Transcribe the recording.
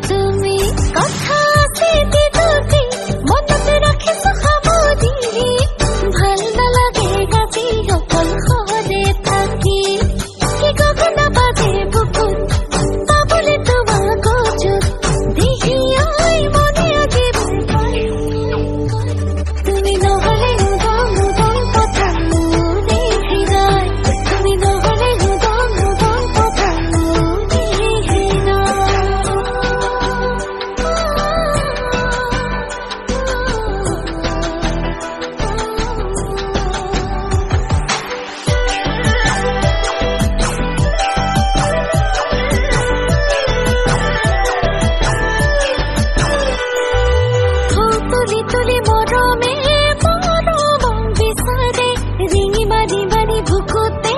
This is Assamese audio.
তুমি কথা স্মৃতি দুটি মনত ৰাখিছো সামৰি ভাল নালাগে গাজি অকল সহজে থাকি কি গগনা বাজে বুকুত পাবলৈ তোমাৰ গজুত দেহি আই মনে আজি তুমি নহলে নুগম নুগম কথা দেখি যায় তুমি নহলে নুগম নুগম কথা দেখি তুলি তুলি মৰমে মৰম বিচাৰে ৰিঙি মাৰি মাৰি বুকুতে